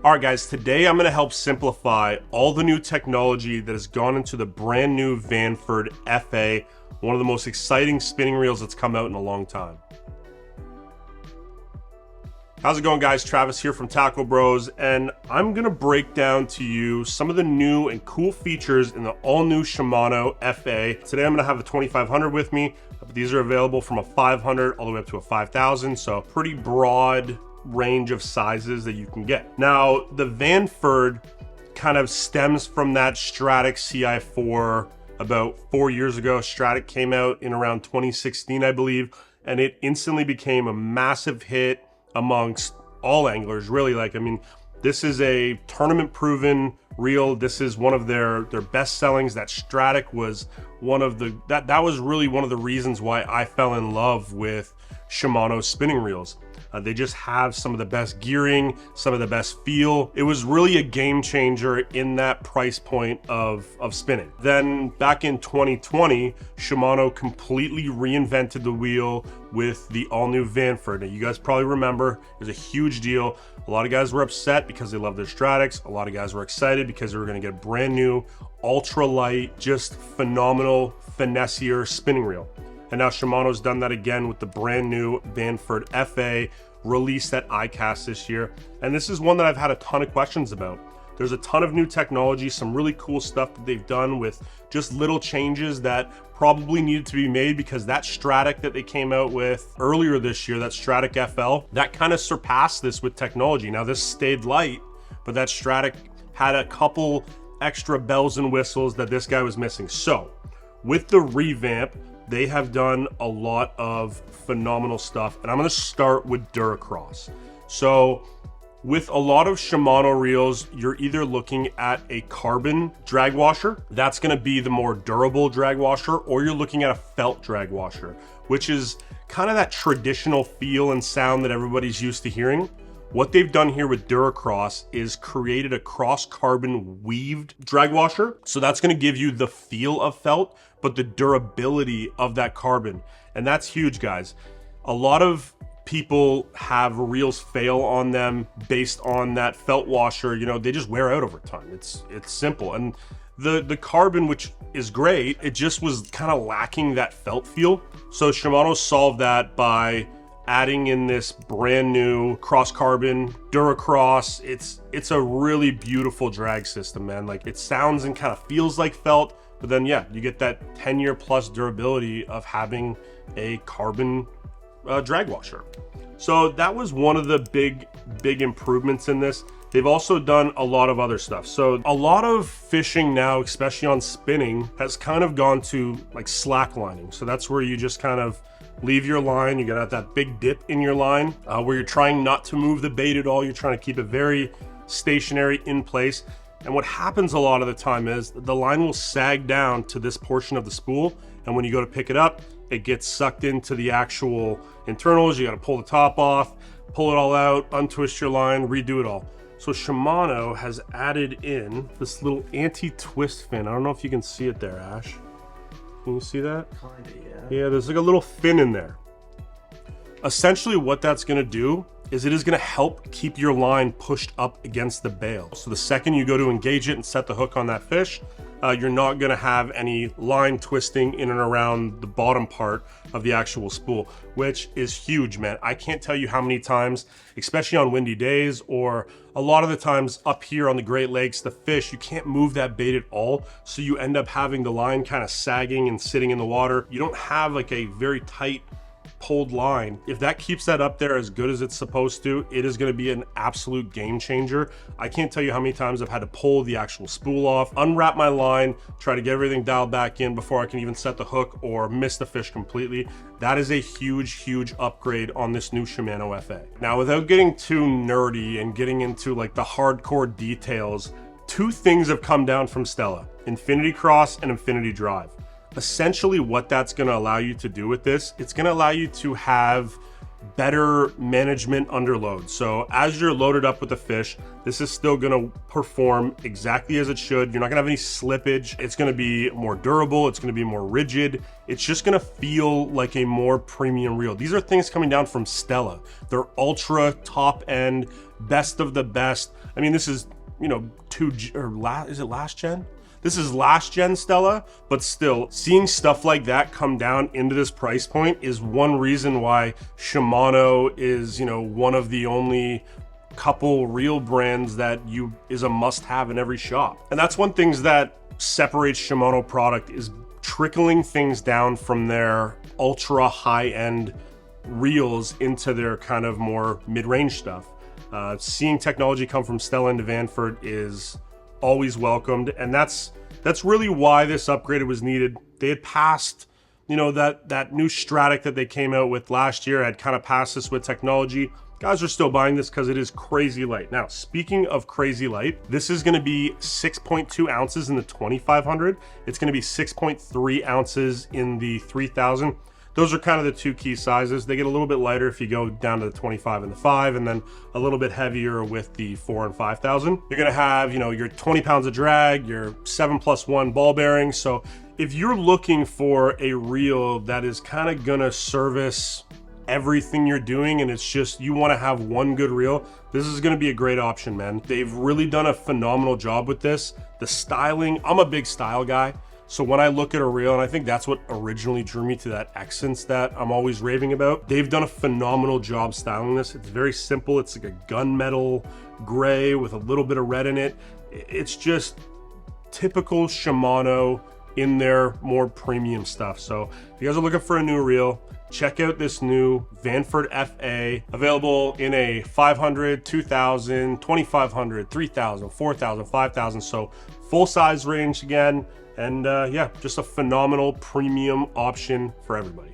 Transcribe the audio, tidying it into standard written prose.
All right, guys, today I'm going to help simplify all the new technology that has gone into the brand new Vanford FA, one of the most exciting spinning reels that's come out in a long time. How's it going, guys? Travis here from Tackle Bros, and I'm going to break down to you some of the new and cool features in the all-new Shimano FA. Today I'm going to have the 2500 with me, but these are available from a 500 all the way up to a 5000, so pretty broad range of sizes that you can get. Now, the Vanford kind of stems from that Stratic CI4 about 4 years ago. Stratic came out in around 2016, I believe, and it instantly became a massive hit amongst all anglers, really. This is a tournament proven reel. This is one of their best sellings. That Stratic was one of the, that was really one of the reasons why I fell in love with Shimano spinning reels. They just have some of the best gearing, some of the best feel. It was really a game changer in that price point of spinning. Then back in 2020, Shimano completely reinvented the wheel with the all-new Vanford. Now, you guys probably remember, it was a huge deal. A lot of guys were upset because they love their Stratics. A lot of guys were excited because they were gonna get a brand new, ultra light, just phenomenal, finessier spinning reel. And now Shimano's done that again with the brand new Vanford FA, released at ICAST this year. And this is one that I've had a ton of questions about. There's a ton of new technology, some really cool stuff that they've done with just little changes that probably needed to be made, because that Stratic that they came out with earlier this year, that Stratic FL, that kind of surpassed this with technology. Now, this stayed light, but that Stratic had a couple extra bells and whistles that this guy was missing. So with the revamp, they have done a lot of phenomenal stuff, and I'm going to start with Duracross. So with a lot of Shimano reels, you're either looking at a carbon drag washer, that's going to be the more durable drag washer, or you're looking at a felt drag washer, which is kind of that traditional feel and sound that everybody's used to hearing. What they've done here with Duracross is created a cross carbon weaved drag washer. So that's going to give you the feel of felt, but the durability of that carbon. And that's huge, guys. A lot of people have reels fail on them based on that felt washer. You know, they just wear out over time. It's simple. And the carbon, which is great, it just was kind of lacking that felt feel. So Shimano solved that by adding in this brand new cross carbon Duracross. It's a really beautiful drag system, man. Like, it sounds and kind of feels like felt, but then yeah, you get that 10-year plus durability of having a carbon drag washer. So that was one of the big improvements in this. They've also done a lot of other stuff. So a lot of fishing now, especially on spinning, has kind of gone to like slack lining. So that's where you just kind of leave your line. You got that big dip in your line where you're trying not to move the bait at all. You're trying to keep it very stationary in place. And what happens a lot of the time is the line will sag down to this portion of the spool. And when you go to pick it up, it gets sucked into the actual internals. You got to pull the top off, pull it all out, untwist your line, redo it all. So Shimano has added in this little anti-twist fin. I don't know if you can see it there, Ash. Can you see that? Kinda, yeah. Yeah, there's like a little fin in there. Essentially what that's gonna do is it is gonna help keep your line pushed up against the bail. So the second you go to engage it and set the hook on that fish, you're not gonna have any line twisting in and around the bottom part of the actual spool, which is huge, man. I can't tell you how many times, especially on windy days, or a lot of the times up here on the Great Lakes, the fish, you can't move that bait at all. So you end up having the line kind of sagging and sitting in the water. You don't have like a very tight pulled line. If that keeps that up there as good as it's supposed to, it is going to be an absolute game changer. I can't tell you how many times I've had to pull the actual spool off, unwrap my line, try to get everything dialed back in before I can even set the hook, or miss the fish completely. That is a huge upgrade on this new Shimano FA. Now, without getting too nerdy and getting into like the hardcore details, two things have come down from Stella: Infinity Cross and Infinity Drive. Essentially what that's going to allow you to do with this, it's going to allow you to have better management under load. So as you're loaded up with the fish, this is still going to perform exactly as it should. You're not going to have any slippage. It's going to be more durable. It's going to be more rigid. It's just going to feel like a more premium reel. These are things coming down from Stella. They're ultra top end, best of the best. I mean, this is, you know, is it last gen? This is last gen Stella, but still, seeing stuff like that come down into this price point is one reason why Shimano is, you know, one of the only couple reel brands that is a must-have in every shop. And that's one thing that separates Shimano product, is trickling things down from their ultra high-end reels into their kind of more mid-range stuff. Seeing technology come from Stella into Vanford is always welcomed, and that's really why this upgrade was needed. They had passed, you know, that new Stratic that they came out with last year had kind of passed this with technology. Guys are still buying this because it is crazy light. Now, speaking of crazy light, this is going to be 6.2 ounces in the 2500. It's going to be 6.3 ounces in the 3000. Those are kind of the two key sizes. They get a little bit lighter if you go down to the 25 and the 5, and then a little bit heavier with the 4 and 5000. You're gonna have, you know, your 20 pounds of drag, your 7+1 ball bearing. So if you're looking for a reel that is kind of gonna service everything you're doing, and it's just, you wanna have one good reel, this is gonna be a great option, man. They've really done a phenomenal job with this. The styling, I'm a big style guy. So when I look at a reel, and I think that's what originally drew me to that Essence that I'm always raving about, they've done a phenomenal job styling this. It's very simple. It's like a gunmetal gray with a little bit of red in it. It's just typical Shimano in their more premium stuff. So if you guys are looking for a new reel, check out this new Vanford FA, available in a 500, 2000, 2500, 3000, 4000, 5000. So full size range again. And yeah, just a phenomenal premium option for everybody.